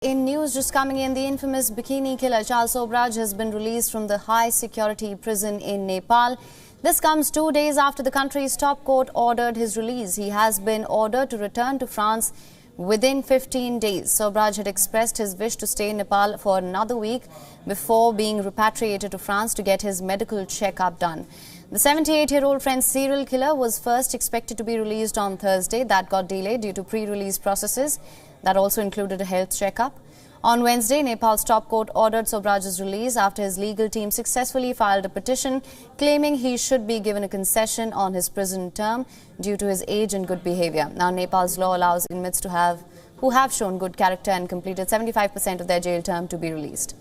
In news just coming in, the infamous bikini killer Charles Sobhraj has been released from the high-security prison in Nepal. This comes 2 days after the country's top court ordered his release. He has been ordered to return to France within 15 days. Sobhraj had expressed his wish to stay in Nepal for another week before being repatriated to France to get his medical checkup done. The 78-year-old French serial killer was first expected to be released on Thursday. That got delayed due to pre-release processes. That also included a health checkup. On Wednesday, Nepal's top court ordered Sobhraj's release after his legal team successfully filed a petition claiming he should be given a concession on his prison term due to his age and good behavior. Now, Nepal's law allows inmates who have shown good character and completed 75% of their jail term to be released.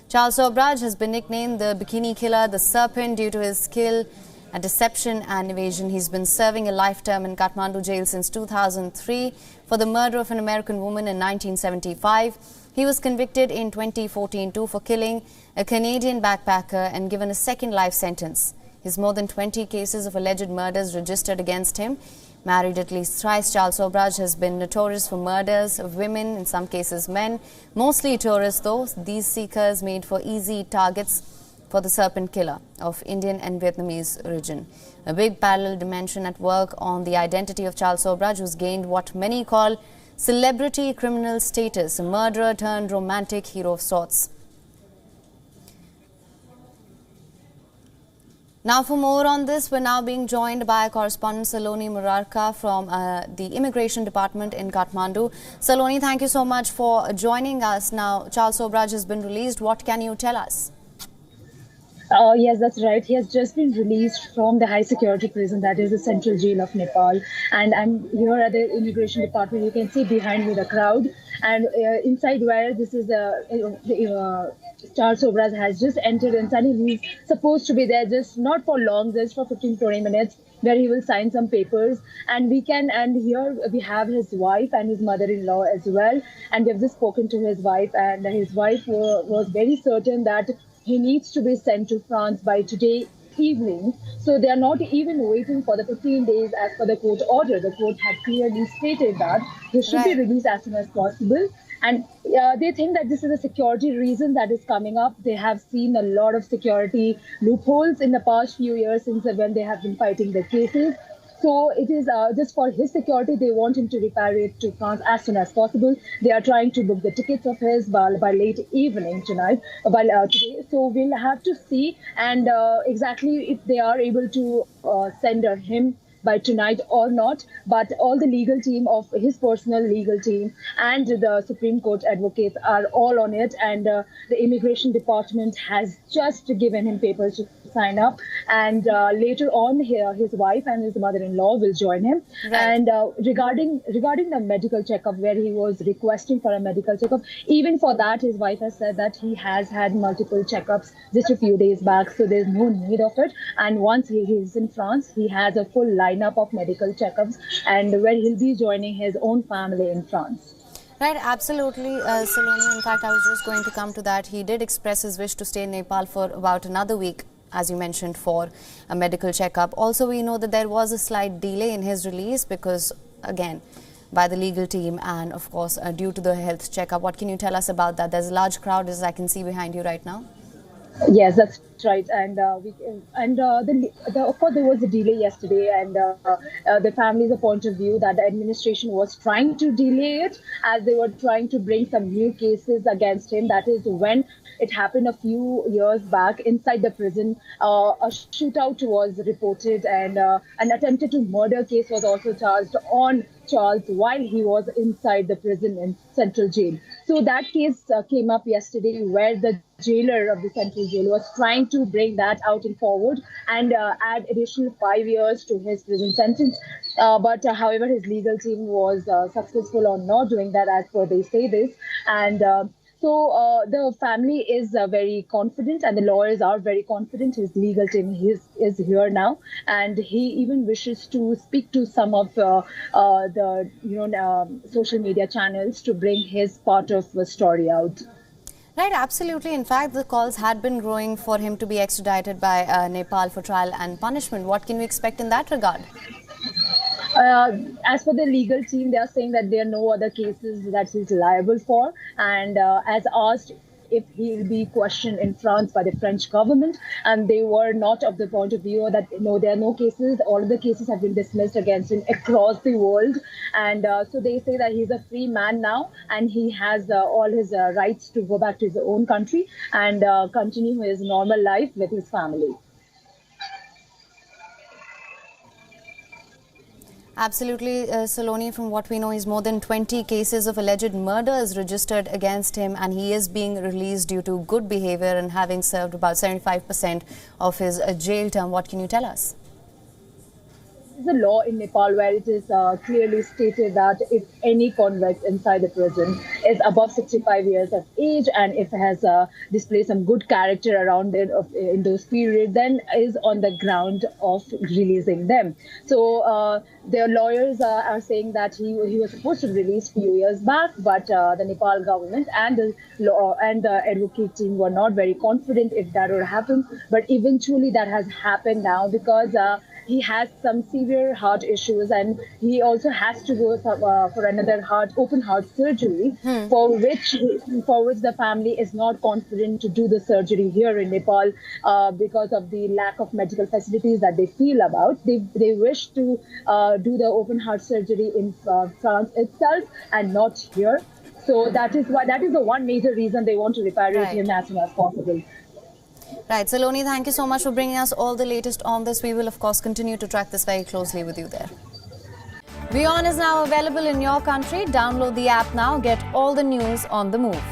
Charles Sobhraj has been nicknamed the Bikini Killer, the Serpent, due to his skill at deception and evasion. He's been serving a life term in Kathmandu jail since 2003 for the murder of an American woman in 1975. He was convicted in 2014 too for killing a Canadian backpacker and given a second life sentence. His more than 20 cases of alleged murders registered against him. Married at least thrice, Charles Sobhraj has been notorious for murders of women, in some cases men, mostly tourists though. These seekers made for easy targets for the Serpent Killer of Indian and Vietnamese origin. A big parallel dimension at work on the identity of Charles Sobhraj, who's gained what many call celebrity criminal status, a murderer turned romantic hero of sorts. Now, for more on this, we're now being joined by correspondent Saloni Murarka from the Immigration Department in Kathmandu. Saloni, thank you so much for joining us. Now, Charles Sobhraj has been released. What can you tell us? Yes, that's right. He has just been released from the high security prison, that is the central jail of Nepal. And I'm here at the Immigration Department. You can see behind me the crowd. And inside where this is Charles Sobhraj has just entered inside. He's supposed to be there just not for long, just for 15-20 minutes, where he will sign some papers. And here we have his wife and his mother-in-law as well. And we have just spoken to his wife, and his wife was very certain that he needs to be sent to France by today evening. So they are not even waiting for the 15 days as per the court order. The court had clearly stated that he should be released as soon as possible. And they think that this is a security reason that is coming up. They have seen a lot of security loopholes in the past few years since when they have been fighting the cases. So it is just for his security. They want him to repatriate to France as soon as possible. They are trying to book the tickets of his by late evening today. So we'll have to see and exactly if they are able to send him by tonight or not. But all the legal team of his personal legal team and the Supreme Court advocates are all on it. And the Immigration Department has just given him papers to sign up, and later on his wife and his mother-in-law will join him. And regarding the medical checkup, where he was requesting for a medical checkup, even for that his wife has said that he has had multiple checkups just a few days back, so there's no need of it. And once he is in France, he has a full lineup of medical checkups, and where he'll be joining his own family in France. Right, absolutely, Saloni. In fact, I was just going to come to that. He did express his wish to stay in Nepal for about another week, as you mentioned, for a medical checkup. Also, we know that there was a slight delay in his release because, again, by the legal team and, of course, due to the health checkup. What can you tell us about that? There's a large crowd, as I can see behind you right now. Yes, that's right. And of course there was a delay yesterday, and the family's point of view that the administration was trying to delay it as they were trying to bring some new cases against him. That is when it happened a few years back inside the prison. A shootout was reported, and an attempted to murder case was also charged on Charles while he was inside the prison in central jail. So that case came up yesterday, where the jailer of the central jail was trying to bring that out and forward and add additional 5 years to his prison sentence. But however, his legal team was successful on not doing that, as per they say this. And so the family is very confident, and the lawyers are very confident. His legal team is here now, and he even wishes to speak to some of the social media channels to bring his part of the story out. Right, absolutely. In fact, the calls had been growing for him to be extradited by Nepal for trial and punishment. What can we expect in that regard? As for the legal team, they are saying that there are no other cases that he's liable for. And as asked if he will be questioned in France by the French government, and they were not of the point of view that no, there are no cases. All of the cases have been dismissed against him across the world, and so they say that he's a free man now, and he has all his rights to go back to his own country and continue his normal life with his family. Absolutely, Saloni, from what we know, is more than 20 cases of alleged murder is registered against him, and he is being released due to good behavior and having served about 75% of his jail term. What can you tell us? There's a law in Nepal where it is clearly stated that if any convict inside the prison is above 65 years of age and if has displayed some good character around it in those periods, then is on the ground of releasing them. So their lawyers are saying that he was supposed to release a few years back, but the Nepal government and the law and the advocate team were not very confident if that would happen. But eventually that has happened now because he has some severe heart issues, and he also has to go for another open heart surgery, for which the family is not confident to do the surgery here in Nepal because of the lack of medical facilities that they feel about. They wish to do the open heart surgery in France itself and not here. So that is the one major reason they want to repatriate him as soon as possible. Right. Saloni, thank you so much for bringing us all the latest on this. We will, of course, continue to track this very closely with you there. WION is now available in your country. Download the app now. Get all the news on the move.